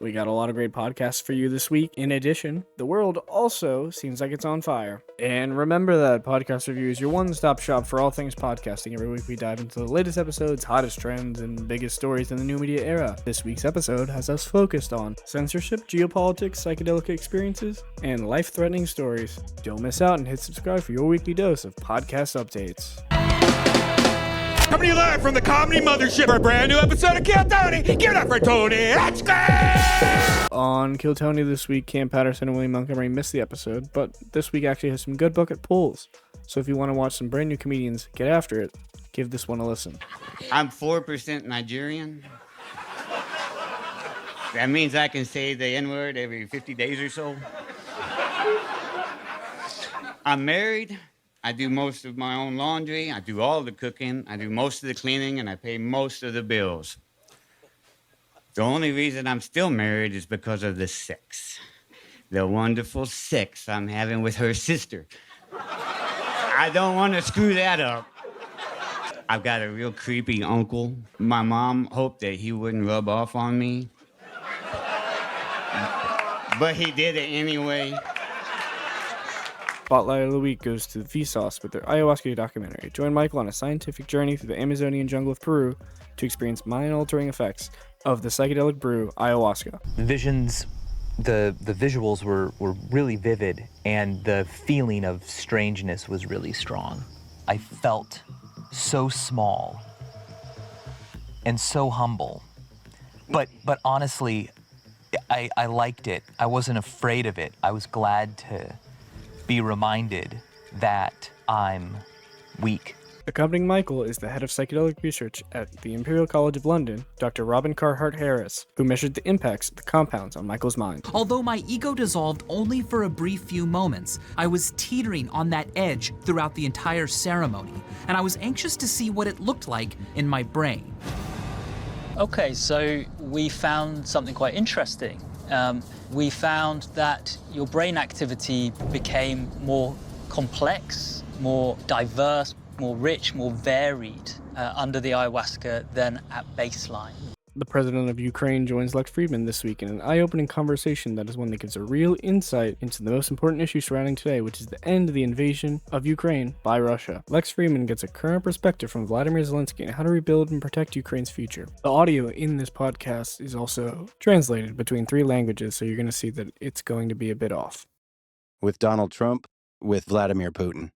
We got a lot of great podcasts for you this week. In addition, the world also seems like it's on fire. And remember that Podcast Review is your one-stop shop for all things podcasting. Every week we dive into the latest episodes, hottest trends, and biggest stories in the new media era. This week's episode has us focused on censorship, geopolitics, psychedelic experiences, and life-threatening stories. Don't miss out and hit subscribe for your weekly dose of podcast updates. Coming to you live from the Comedy Mothership for a brand new episode of Kill Tony. Give it up for Tony. Let's go! On Kill Tony this week, Cam Patterson and William Montgomery missed the episode, but this week actually has some good bucket pulls. So if you want to watch some brand new comedians get after it, give this one a listen. I'm 4% Nigerian. That means I can say the N-word every 50 days or so. I'm married. I do most of my own laundry, I do all the cooking, I do most of the cleaning, and I pay most of the bills. The only reason I'm still married is because of the sex. The wonderful sex I'm having with her sister. I don't want to screw that up. I've got a real creepy uncle. My mom hoped that he wouldn't rub off on me. But he did it anyway. Spotlight of the week goes to Vsauce with their ayahuasca documentary. Join Michael on a scientific journey through the Amazonian jungle of Peru to experience mind-altering effects of the psychedelic brew ayahuasca. The visions, the visuals were really vivid, and the feeling of strangeness was really strong. I felt so small and so humble, but honestly, I liked it. I wasn't afraid of it. I was glad to be reminded that I'm weak. Accompanying Michael is the head of psychedelic research at the Imperial College of London, Dr. Robin Carhart Harris, who measured the impacts of the compounds on Michael's mind. Although my ego dissolved only for a brief few moments, I was teetering on that edge throughout the entire ceremony, and I was anxious to see what it looked like in my brain. Okay, so we found something quite interesting. We found that your brain activity became more complex, more diverse, more rich, more varied under the ayahuasca than at baseline. The president of Ukraine joins Lex Fridman this week in an eye-opening conversation that is one that gives a real insight into the most important issue surrounding today, which is the end of the invasion of Ukraine by Russia. Lex Fridman gets a current perspective from Vladimir Zelensky on how to rebuild and protect Ukraine's future. The audio in this podcast is also translated between 3 languages, so you're going to see that it's going to be a bit off. With Donald Trump, with Vladimir Putin,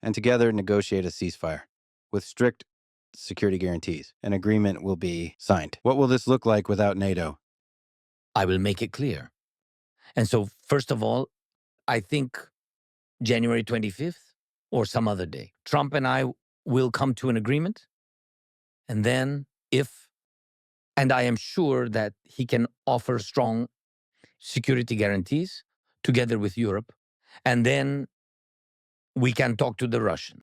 and together negotiate a ceasefire with strict security guarantees. An agreement will be signed. What will this look like without NATO? I will make it clear. And so, first of all, I think January 25th or some other day, Trump and I will come to an agreement. And then and I am sure that he can offer strong security guarantees together with Europe. And then we can talk to the Russians.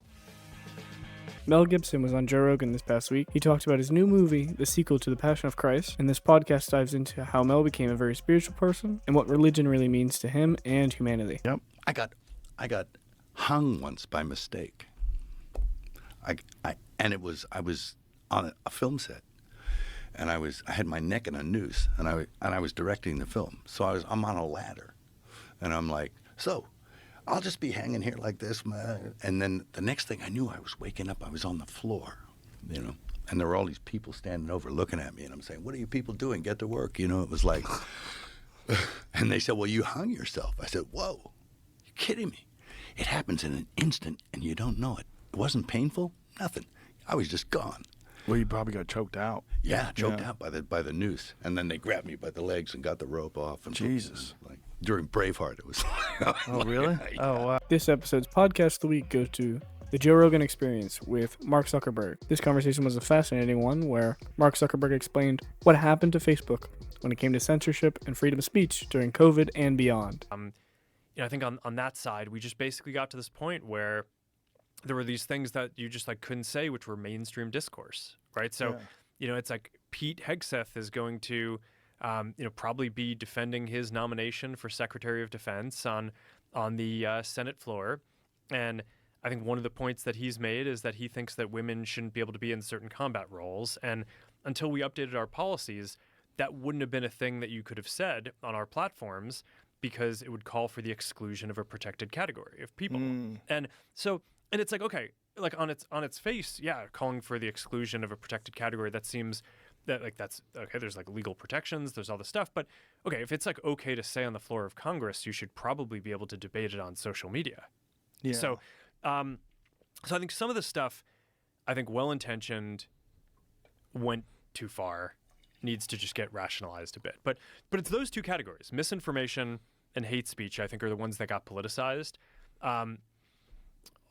Mel Gibson was on Joe Rogan this past week. He talked about his new movie, the sequel to The Passion of Christ, and this podcast dives into how Mel became a very spiritual person and what religion really means to him and humanity. Yep. I got hung once by mistake. I was on a film set, and I had my neck in a noose, and I was directing the film. So I'm on a ladder, and I'm like, so I'll just be hanging here like this, man. And then the next thing I knew, I was waking up. I was on the floor, and there were all these people standing over looking at me, and I'm saying, what are you people doing? Get to work. It was like, and they said, well, you hung yourself. I said, whoa, you're kidding me. It happens in an instant, and you don't know it. It wasn't painful, nothing. I was just gone. Well, you probably got choked out. Yeah, choked out by the noose. And then they grabbed me by the legs and got the rope off. And Jesus. Like during Braveheart, it was like, oh, really? Yeah. Oh, wow. This episode's podcast of the week goes to the Joe Rogan Experience with Mark Zuckerberg. This conversation was a fascinating one where Mark Zuckerberg explained what happened to Facebook when it came to censorship and freedom of speech during COVID and beyond. I think on that side, we just basically got to this point where there were these things that you just couldn't say, which were mainstream discourse, right? So, it's like Pete Hegseth is going to, probably be defending his nomination for Secretary of Defense on the Senate floor. And I think one of the points that he's made is that he thinks that women shouldn't be able to be in certain combat roles. And until we updated our policies, that wouldn't have been a thing that you could have said on our platforms because it would call for the exclusion of a protected category of people. And so, and it's like, okay, like on its face, yeah, calling for the exclusion of a protected category, that seems that like that's okay. There's like legal protections, there's all this stuff, but okay, if it's like okay to say on the floor of Congress, you should probably be able to debate it on social media. Yeah. So I think some of the stuff, I think well-intentioned, went too far, needs to just get rationalized a bit. But it's those two categories, misinformation and hate speech, I think are the ones that got politicized.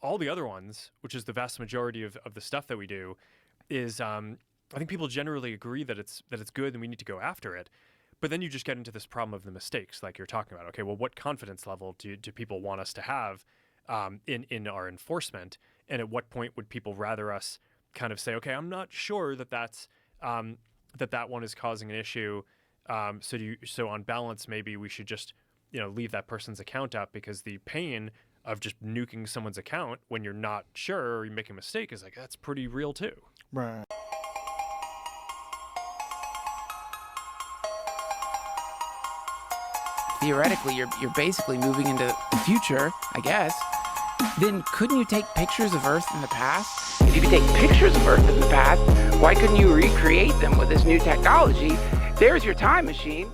All the other ones, which is the vast majority of the stuff that we do, is I think people generally agree that it's good and we need to go after it. But then you just get into this problem of the mistakes, like you're talking about. Okay, well, what confidence level do people want us to have in our enforcement? And at what point would people rather us kind of say, okay, I'm not sure that that one is causing an issue. So on balance, maybe we should just leave that person's account up, because the pain of just nuking someone's account when you're not sure or you make a mistake is like, that's pretty real too. Right. Theoretically, you're basically moving into the future, I guess. Then couldn't you take pictures of Earth in the past? If you could take pictures of Earth in the past, why couldn't you recreate them with this new technology? There's your time machine.